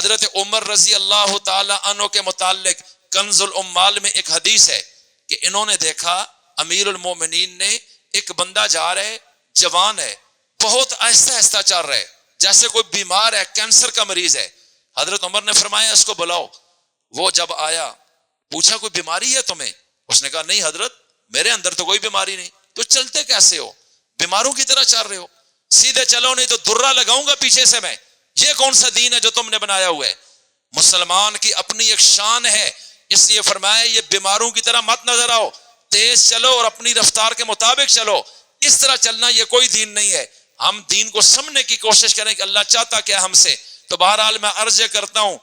حضرت عمر رضی اللہ تعالی عنہ کے متعلق کنز الاموال میں ایک حدیث ہے کہ انہوں نے دیکھا امیر المومنین نے ایک بندہ جا رہا ہے، جوان ہے، بہت آہستہ آہستہ چل رہا ہے، جیسے کوئی بیمار ہے، کینسر کا مریض ہے۔ حضرت عمر نے فرمایا اس کو بلاؤ۔ وہ جب آیا پوچھا کوئی بیماری ہے تمہیں؟ اس نے کہا نہیں حضرت، میرے اندر تو کوئی بیماری نہیں۔ تو چلتے کیسے ہو؟ بیماروں کی طرح چل رہے ہو؟ سیدھے چلو نہیں تو درہ لگاؤں گا پیچھے سے میں۔ یہ کون سا دین ہے جو تم نے بنایا ہوا ہے؟ مسلمان کی اپنی ایک شان ہے، اس لیے فرمایا یہ بیماروں کی طرح مت نظر آؤ، تیز چلو اور اپنی رفتار کے مطابق چلو۔ اس طرح چلنا یہ کوئی دین نہیں ہے۔ ہم دین کو سمجھنے کی کوشش کریں کہ اللہ چاہتا کیا ہم سے۔ تو بہرحال میں عرض کرتا ہوں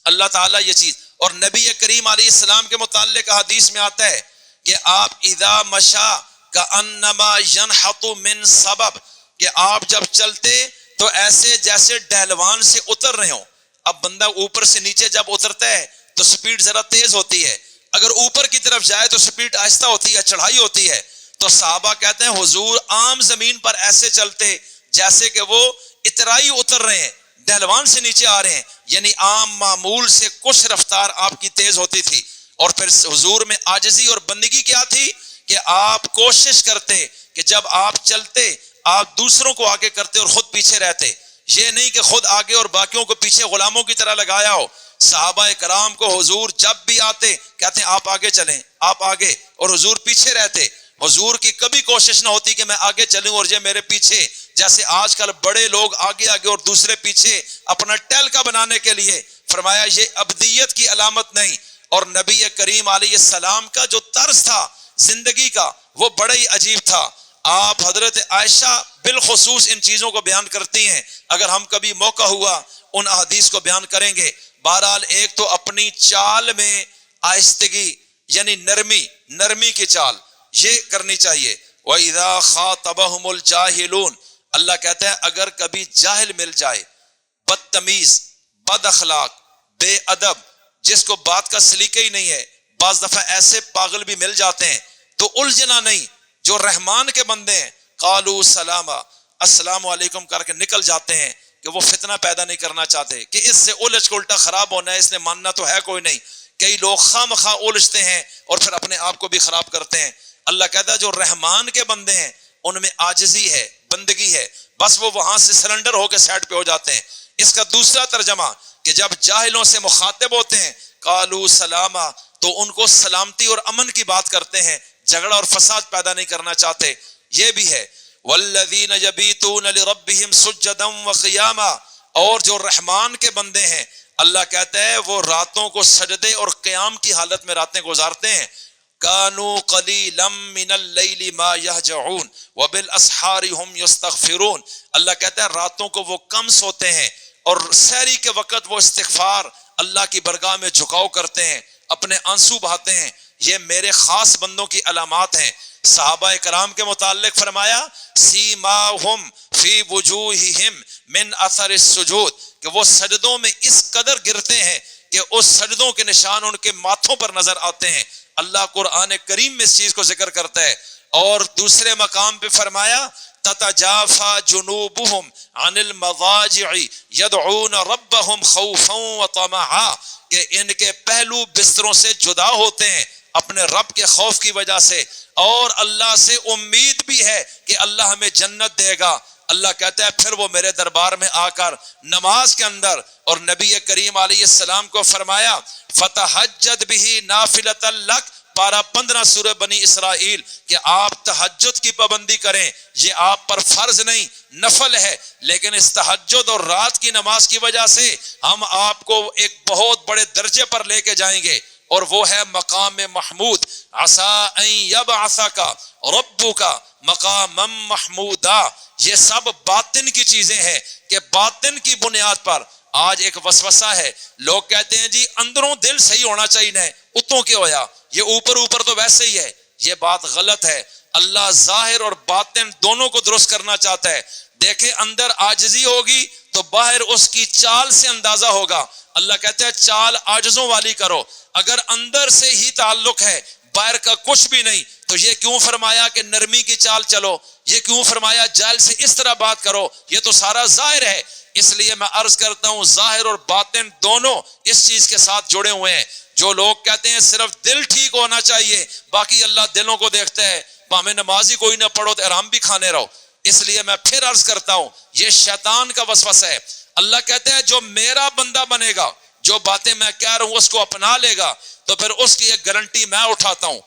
اللہ تعالیٰ یہ چیز، اور نبی کریم علیہ السلام کے متعلق حدیث میں آتا ہے کہ آپ اذا مشا کانما ینحط من سبب، کہ آپ جب چلتے تو ایسے جیسے ڈہلوان سے اتر رہے ہوں۔ اب بندہ اوپر سے نیچے جب اترتا ہے تو سپیڈ ذرا تیز ہوتی ہے، اگر اوپر کی طرف جائے تو سپیڈ آہستہ ہوتی ہے، چڑھائی ہوتی ہے۔ تو صحابہ کہتے ہیں حضور عام زمین پر ایسے چلتے جیسے کہ وہ اترائی اتر رہے ہیں، ڈہلوان سے نیچے آ رہے ہیں، یعنی عام معمول سے کچھ رفتار آپ کی تیز ہوتی تھی۔ اور پھر حضور میں عاجزی اور بندگی کیا تھی کہ آپ کوشش کرتے کہ جب آپ چلتے آپ دوسروں کو آگے کرتے اور خود پیچھے رہتے، یہ نہیں کہ خود آگے اور باقیوں کو پیچھے غلاموں کی طرح لگایا ہو۔ صحابہ کرام کو حضور جب بھی آتے کہتے ہیں آپ آگے چلیں، آپ آگے، اور حضور پیچھے رہتے۔ حضور کی کبھی کوشش نہ ہوتی کہ میں آگے چلوں اور یہ میرے پیچھے، جیسے آج کل بڑے لوگ آگے آگے اور دوسرے پیچھے اپنا ٹہلکا بنانے کے لیے۔ فرمایا یہ ابدیت کی علامت نہیں۔ اور نبی کریم علیہ السلام کا جو طرز تھا زندگی کا وہ بڑا ہی عجیب تھا۔ آپ حضرت عائشہ بالخصوص ان چیزوں کو بیان کرتی ہیں، اگر ہم کبھی موقع ہوا ان احادیث کو بیان کریں گے۔ بہرحال ایک تو اپنی چال میں آہستگی یعنی نرمی کی چال یہ کرنی چاہیے۔ وَإِذَا خَاطَبَهُمُ الْجَاهِلُونَ، اللہ کہتا ہے اگر کبھی جاہل مل جائے، بدتمیز، بد اخلاق، بے ادب، جس کو بات کا سلیقہ ہی نہیں ہے، بعض دفعہ ایسے پاگل بھی مل جاتے ہیں تو الجھنا نہیں، جو رحمان کے بندے ہیں قالوا سلاما، السلام علیکم کر کے نکل جاتے ہیں کہ وہ فتنہ پیدا نہیں کرنا چاہتے کہ اس سے الجھ کے الٹا خراب ہونا ہے، اس نے ماننا تو ہے کوئی نہیں۔ کئی لوگ خواہ مخواہ الجھتے ہیں اور پھر اپنے آپ کو بھی خراب کرتے ہیں۔ اللہ کہتا ہے جو رحمان کے بندے ہیں ان میں عاجزی ہے، بندگی ہے، بس وہ وہاں سے سرنڈر ہو کے سائڈ پہ ہو جاتے ہیں۔ اس کا دوسرا ترجمہ کہ جب جاہلوں سے مخاطب ہوتے ہیں قالوا سلاما، تو ان کو سلامتی اور امن کی بات کرتے ہیں، جھگڑا اور فساد پیدا نہیں کرنا چاہتے۔ یہ بھی ہے والذین یبیتون لربہم سجدا وقیاما، اور جو رحمان کے بندے ہیں اللہ کہتا ہے وہ راتوں کو سجدے اور قیام کی حالت میں راتیں گزارتے ہیں۔ کانوا قلیلا من اللیل ما یہجعون وبالاسحار هم یستغفرون، اللہ کہتا ہے راتوں کو وہ کم سوتے ہیں اور سحری کے وقت وہ استغفار اللہ کی برگاہ میں جھکاؤ کرتے ہیں، اپنے آنسو بہاتے ہیں۔ یہ میرے خاص بندوں کی علامات ہیں۔ صحابہ کرام کے متعلق فرمایا سیماہم فی وجوہہم من اثر السجود، کہ وہ سجدوں میں اس قدر گرتے ہیں کہ اس سجدوں کے نشان ان کے ماتھوں پر نظر آتے ہیں۔ اللہ قرآن کریم میں اس چیز کو ذکر کرتا ہے۔ اور دوسرے مقام پہ فرمایا تتجافى جنوبهم عن المضاجع يدعون ربهم خوفا وطمعا، کہ ان کے پہلو بستروں سے جدا ہوتے ہیں اپنے رب کے خوف کی وجہ سے، اور اللہ سے امید بھی ہے کہ اللہ ہمیں جنت دے گا۔ اللہ کہتا ہے پھر وہ میرے دربار میں آ کر نماز کے اندر، اور نبی کریم علیہ السلام کو فرمایا فتحجد به نافلۃ لک، پارہ 15 سورہ بنی اسرائیل، کہ آپ تہجد کی پابندی کریں۔ یہ آپ پر فرض نہیں، نفل ہے، لیکن اس تہجد اور رات کی نماز کی وجہ سے ہم آپ کو ایک بہت بڑے درجے پر لے کے جائیں گے، اور وہ ہے مقام محمود۔ عسیٰ ان یبعثک ربک مقاما محمودا، یہ سب باطن کی چیزیں ہیں کہ باطن کی بنیاد پر آج ایک وسوسہ ہے، لوگ کہتے ہیں جی اندروں دل صحیح ہونا چاہیے، نہ اتوں کے ہویا، یہ اوپر تو ویسے ہی ہے۔ یہ بات غلط ہے۔ اللہ ظاہر اور باطن دونوں کو درست کرنا چاہتا ہے۔ دیکھیں اندر عاجزی ہوگی تو باہر اس کی چال سے اندازہ ہوگا۔ اللہ کہتا ہے چال عاجزوں والی کرو۔ اگر اندر سے ہی تعلق ہے باہر کا کچھ بھی نہیں، تو یہ کیوں فرمایا کہ نرمی کی چال چلو؟ یہ کیوں فرمایا جال سے اس طرح بات کرو؟ یہ تو سارا ظاہر ہے۔ اس لیے میں عرض کرتا ہوں ظاہر اور باطن دونوں اس چیز کے ساتھ جڑے ہوئے ہیں. جو لوگ کہتے ہیں صرف دل ٹھیک ہونا چاہیے باقی اللہ دلوں کو دیکھتا ہے، ہمیں نمازی کوئی نہ پڑھو تو احرام بھی کھانے رہو. اس لیے میں پھر عرض کرتا ہوں یہ شیطان کا وسوسہ ہے. اللہ کہتا ہے جو میرا بندہ بنے گا، جو باتیں میں کہہ رہا ہوں اس کو اپنا لے گا، تو پھر اس کی ایک گارنٹی میں اٹھاتا ہوں.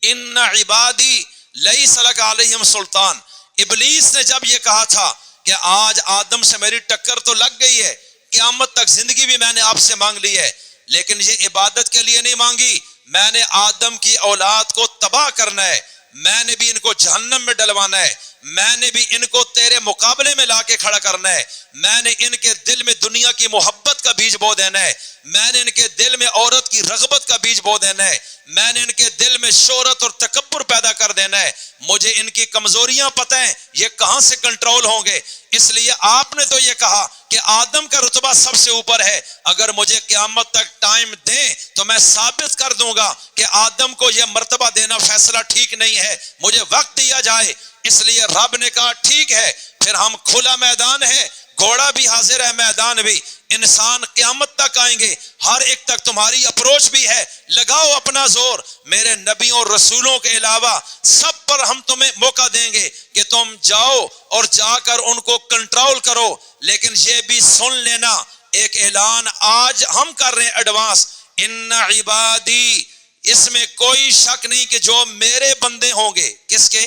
ان عبادی لیس لک علیہم سلطان. ابلیس نے جب یہ کہا تھا کہ آج آدم سے میری ٹکر تو لگ گئی ہے، قیامت تک زندگی بھی میں نے آپ سے مانگ لی ہے، لیکن یہ عبادت کے لیے نہیں مانگی، میں نے آدم کی اولاد کو تباہ کرنا ہے، میں نے بھی ان کو جہنم میں ڈلوانا ہے، میں نے بھی ان کو تیرے مقابلے میں لا کے کھڑا کرنا ہے، میں نے ان کے دل میں دنیا کی محبت کا بیج بو دینا ہے، میں نے ان کے دل میں عورت کی رغبت کا بیج بو دینا ہے، میں نے ان کے دل میں شہرت اور تکبر پیدا کر دینا ہے. مجھے ان کی کمزوریاں پتہ ہیں، یہ کہاں سے کنٹرول ہوں گے. اس لیے آپ نے تو یہ کہا کہ آدم کا رتبہ سب سے اوپر ہے، اگر مجھے قیامت تک ٹائم دیں تو میں ثابت کر دوں گا کہ آدم کو یہ مرتبہ دینا فیصلہ ٹھیک نہیں ہے، مجھے وقت دیا جائے. اس لیے رب نے کہا ٹھیک ہے، پھر ہم کھلا میدان ہے، گھوڑا بھی حاضر ہے، میدان بھی. انسان قیامت تک آئیں گے، ہر ایک تک تمہاری اپروچ بھی ہے، لگاؤ اپنا زور. میرے نبیوں اور رسولوں کے علاوہ سب پر ہم تمہیں موقع دیں گے کہ تم جاؤ اور جا کر ان کو کنٹرول کرو. لیکن یہ بھی سن لینا، ایک اعلان آج ہم کر رہے ہیں ایڈوانس، ان عبادی، اس میں کوئی شک نہیں کہ جو میرے بندے ہوں گے. کس کے؟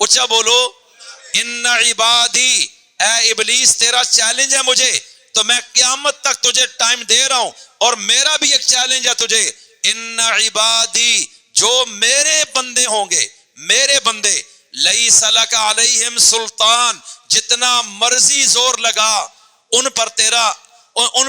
اچھا بولو، ان عبادی. اے ابلیس تیرا چیلنج ہے مجھے، تو میں قیامت تک تجھے ٹائم دے رہا ہوں، اور میرا بھی ایک چیلنج ہے تجھے. ان عبادی، جو میرے بندے ہوں گے، میرے بندے، لیس لک علیہم سلطان، جتنا مرضی زور لگا ان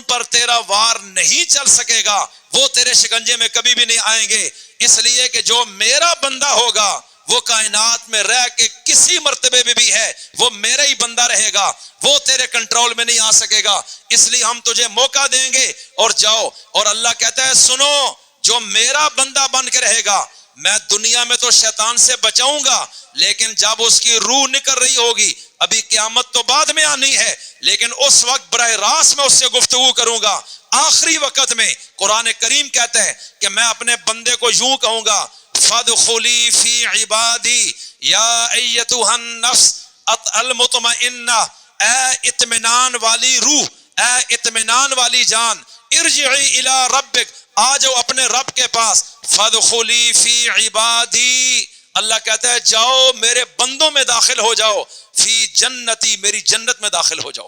پر تیرا وار نہیں چل سکے گا، وہ تیرے شکنجے میں کبھی بھی نہیں آئیں گے. اس لیے کہ جو میرا بندہ ہوگا وہ کائنات میں رہ کے کسی مرتبے میں بھی ہے، وہ میرا ہی بندہ رہے گا، وہ تیرے کنٹرول میں نہیں آ سکے گا. اس لیے ہم تجھے موقع دیں گے اور جاؤ. اور اللہ کہتا ہے سنو، جو میرا بندہ بن کے رہے گا، میں دنیا میں تو شیطان سے بچاؤں گا، لیکن جب اس کی روح نکل رہی ہوگی، ابھی قیامت تو بعد میں آنی ہے، لیکن اس وقت براہ راست میں اس سے گفتگو کروں گا. آخری وقت میں قرآن کریم کہتا ہے کہ میں اپنے بندے کو یوں کہوں گا، فادخلی فی عبادی یا ایتھا النفس المطمئنہ، اے اطمینان والی روح، اے اطمینان والی جان، ارجعی الی ربک، آ جاؤ اپنے رب کے پاس. فادخلی فی عبادی، اللہ کہتا ہے جاؤ میرے بندوں میں داخل ہو جاؤ، فی جنتی، میری جنت میں داخل ہو جاؤ.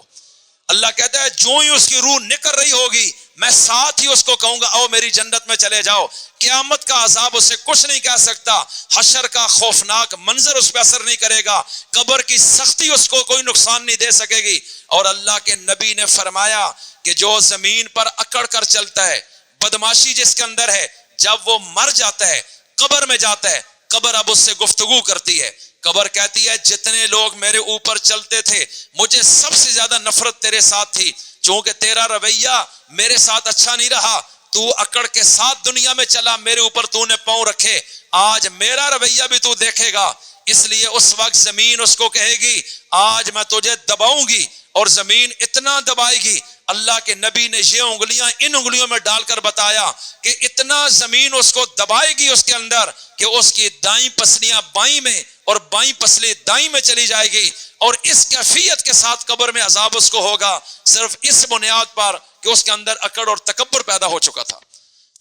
اللہ کہتا ہے جو ہی اس کی روح نکل رہی ہوگی میں ساتھ ہی اس کو کہوں گا آؤ میری جنت میں چلے جاؤ. قیامت کا عذاب اسے کچھ نہیں کہہ سکتا، حشر کا خوفناک منظر اس پہ اثر نہیں کرے گا، قبر کی سختی اس کو کوئی نقصان نہیں دے سکے گی. اور اللہ کے نبی نے فرمایا کہ جو زمین پر اکڑ کر چلتا ہے، بدماشی جس کے اندر ہے، جب وہ مر جاتا ہے، قبر میں جاتا ہے، قبر اب اس سے گفتگو کرتی ہے. قبر کہتی ہے جتنے لوگ میرے اوپر چلتے تھے مجھے سب سے زیادہ نفرت تیرے ساتھ تھی، چونکہ تیرا رویہ میرے ساتھ اچھا نہیں رہا، تو اکڑ کے ساتھ دنیا میں چلا، میرے اوپر تو نے پاؤں رکھے، آج میرا رویہ بھی تو دیکھے گا. اس لیے اس وقت زمین اس کو کہے گی آج میں تجھے دباؤں گی، اور زمین اتنا دبائے گی. اللہ کے نبی نے یہ انگلیاں ان انگلیوں میں ڈال کر بتایا کہ اتنا زمین اس کو دبائے گی اس کے اندر کہ اس کی دائیں پسلیاں بائیں میں اور بائیں پسلی دائیں میں چلی جائے گی. اور اس کیفیت کے ساتھ قبر میں عذاب اس کو ہوگا، صرف اس بنیاد پر کہ اس کے اندر اکڑ اور تکبر پیدا ہو چکا تھا.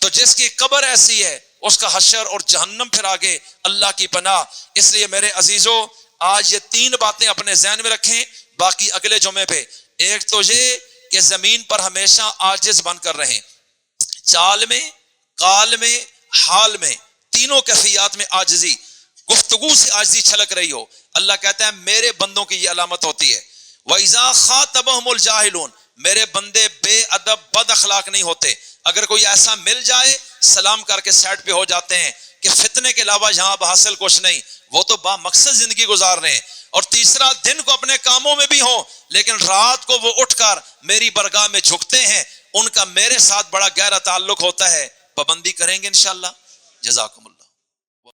تو جس کی قبر ایسی ہے اس کا حشر اور جہنم پھر آگے، اللہ کی پناہ. اس لیے میرے عزیزو آج یہ 3 باتیں اپنے ذہن میں رکھیں، باقی اگلے جمعے پہ. ایک تو یہ کہ زمین پر ہمیشہ عاجز بن کر رہیں، چال میں، قال میں، حال میں، تینوں کیفیات میں عاجزی، گفتگو سے عاجزی چھلک رہی ہو. اللہ کہتا ہے میرے بندوں کی یہ علامت ہوتی ہے. وَإِذَا خَاطَبَهُمُ الْجَاهِلُونَ، میرے بندے بے ادب بد اخلاق نہیں ہوتے. اگر کوئی ایسا مل جائے سلام کر کے سائڈ پہ ہو جاتے ہیں کہ فتنے کے علاوہ یہاں اب حاصل کچھ نہیں، وہ تو با مقصد زندگی گزار رہے ہیں. اور تیسرا، دن کو اپنے کاموں میں بھی ہوں لیکن رات کو وہ اٹھ کر میری برگاہ میں جھکتے ہیں، ان کا میرے ساتھ بڑا گہرا تعلق ہوتا ہے. پابندی کریں گے انشاءاللہ. جزاکم اللہ.